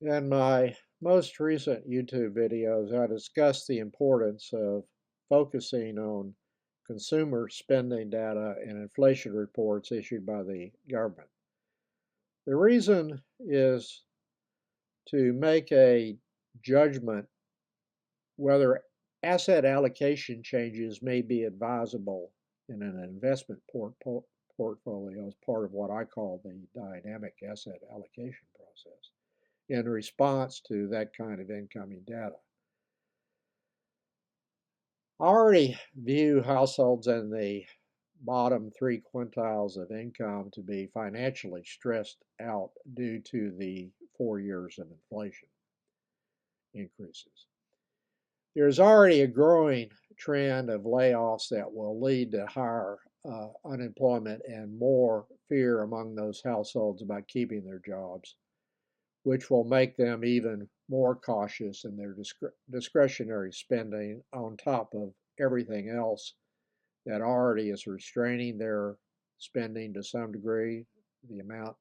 In my most recent YouTube videos, I discussed the importance of focusing on consumer spending data and inflation reports issued by the government. The reason is to make a judgment whether asset allocation changes may be advisable in an investment portfolio as part of what I call the dynamic asset allocation process in response to that kind of incoming data. I already view households in the bottom three quintiles of income to be financially stressed out due to the 4 years of inflation increases. There's already a growing trend of layoffs that will lead to higher unemployment and more fear among those households about keeping their jobs, which will make them even more cautious in their discretionary spending on top of everything else that already is restraining their spending to some degree. The amount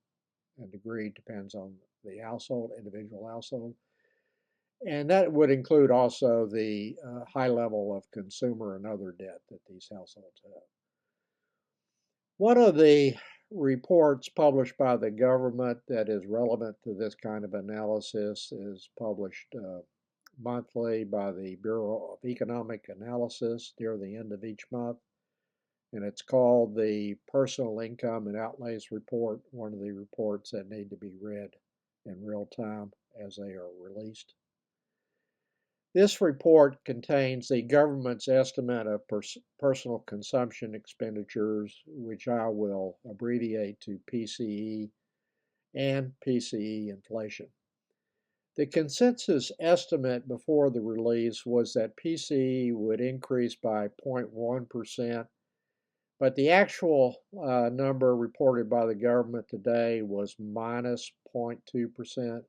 and degree depends on the household, individual household. And that would include also the high level of consumer and other debt that these households have. One of the reports published by the government that is relevant to this kind of analysis is published monthly by the Bureau of Economic Analysis near the end of each month. And it's called the Personal Income and Outlays Report, one of the reports that need to be read in real time as they are released. This report contains the government's estimate of personal consumption expenditures, which I will abbreviate to PCE, and PCE inflation. The consensus estimate before the release was that PCE would increase by 0.1%, but the actual number reported by the government today was minus 0.2%,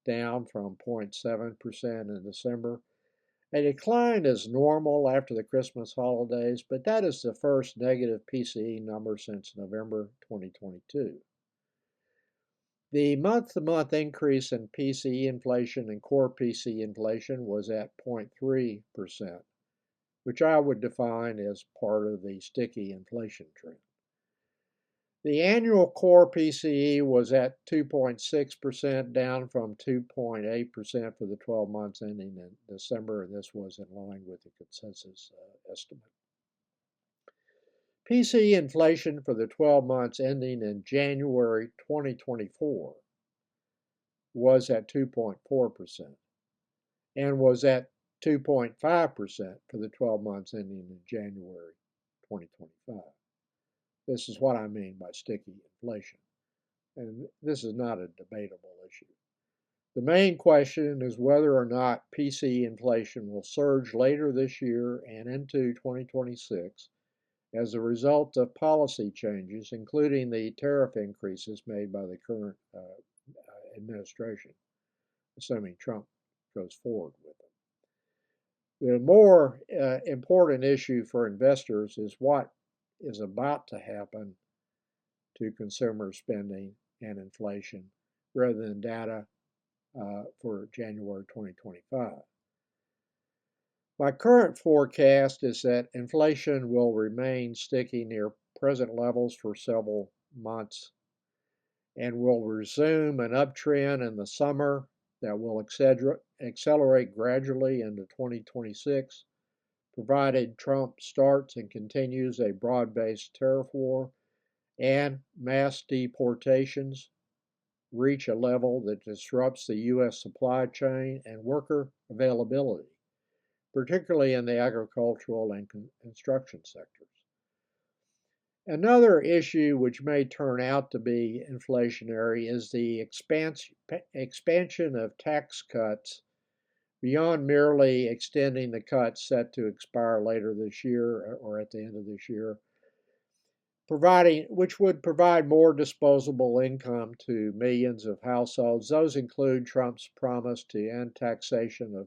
down from 0.7% in December. A decline is normal after the Christmas holidays, but that is the first negative PCE number since November 2022. The month-to-month increase in PCE inflation and core PCE inflation was at 0.3%, which I would define as part of the sticky inflation trend. The annual core PCE was at 2.6%, down from 2.8% for the 12 months ending in December, and this was in line with the consensus estimate. PCE inflation for the 12 months ending in January 2024 was at 2.4% and was at 2.5% for the 12 months ending in January 2025. This is what I mean by sticky inflation. And this is not a debatable issue. The main question is whether or not PCE inflation will surge later this year and into 2026 as a result of policy changes, including the tariff increases made by the current administration, assuming Trump goes forward with them. The more important issue for investors is what is about to happen to consumer spending and inflation rather than data for January 2025. My current forecast is that inflation will remain sticky near present levels for several months and will resume an uptrend in the summer that will accelerate gradually into 2026, provided Trump starts and continues a broad-based tariff war and mass deportations reach a level that disrupts the U.S. supply chain and worker availability, particularly in the agricultural and construction sectors. Another issue which may turn out to be inflationary is the expansion of tax cuts beyond merely extending the cuts set to expire later this year or at the end of this year, which would provide more disposable income to millions of households. Those include Trump's promise to end taxation of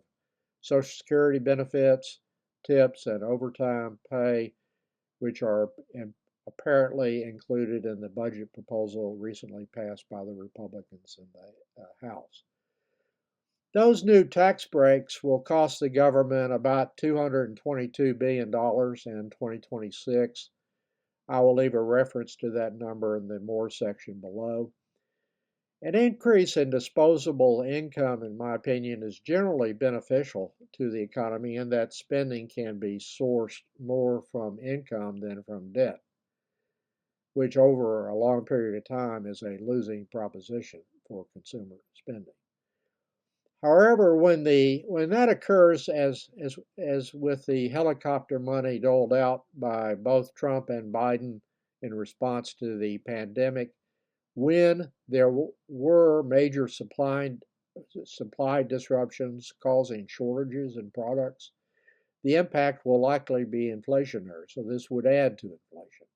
Social Security benefits, tips, and overtime pay, which are apparently included in the budget proposal recently passed by the Republicans in the House. Those new tax breaks will cost the government about $222 billion in 2026. I will leave a reference to that number in the more section below. An increase in disposable income, in my opinion, is generally beneficial to the economy in that spending can be sourced more from income than from debt, which over a long period of time is a losing proposition for consumer spending. However, when that occurs, as with the helicopter money doled out by both Trump and Biden in response to the pandemic, when there were major supply disruptions causing shortages in products, the impact will likely be inflationary. So this would add to inflation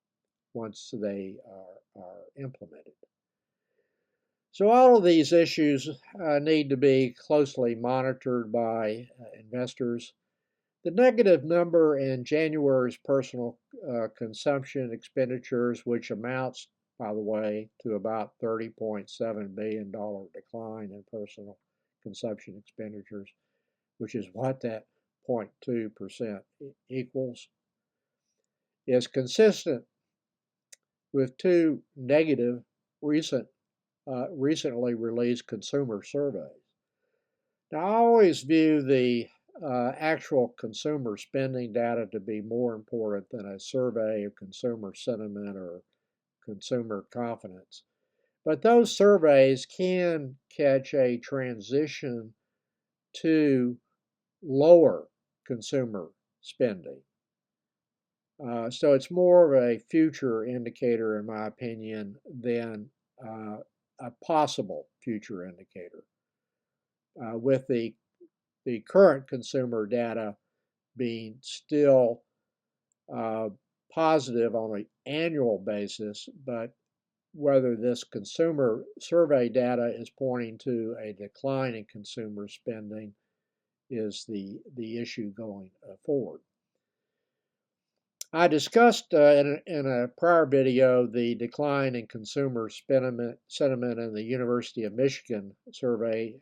once they are implemented. So all of these issues need to be closely monitored by investors. The negative number in January's personal consumption expenditures, which amounts, by the way, to about $30.7 billion decline in personal consumption expenditures, which is what that 0.2% equals, is consistent with two negative recently released consumer surveys. Now, I always view the actual consumer spending data to be more important than a survey of consumer sentiment or consumer confidence. But those surveys can catch a transition to lower consumer spending. So it's more of a future indicator, in my opinion, than a possible future indicator. With the current consumer data being still positive on an annual basis, but whether this consumer survey data is pointing to a decline in consumer spending is the issue going forward. I discussed in a prior video the decline in consumer sentiment in the University of Michigan survey.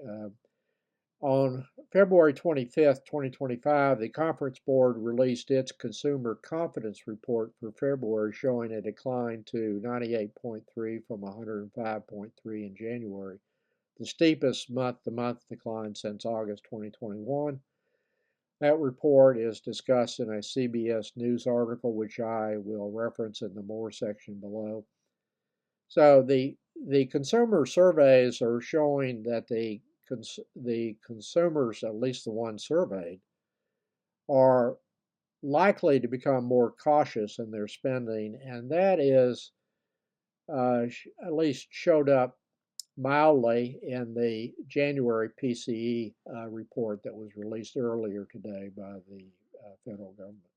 On February 25th, 2025, the Conference Board released its Consumer Confidence Report for February, showing a decline to 98.3 from 105.3 in January, the steepest month-to-month decline since August 2021. That report is discussed in a CBS News article, which I will reference in the More section below. So the consumer surveys are showing that the consumers, at least the ones surveyed, are likely to become more cautious in their spending, and that is at least showed up mildly in the January PCE report that was released earlier today by the federal government.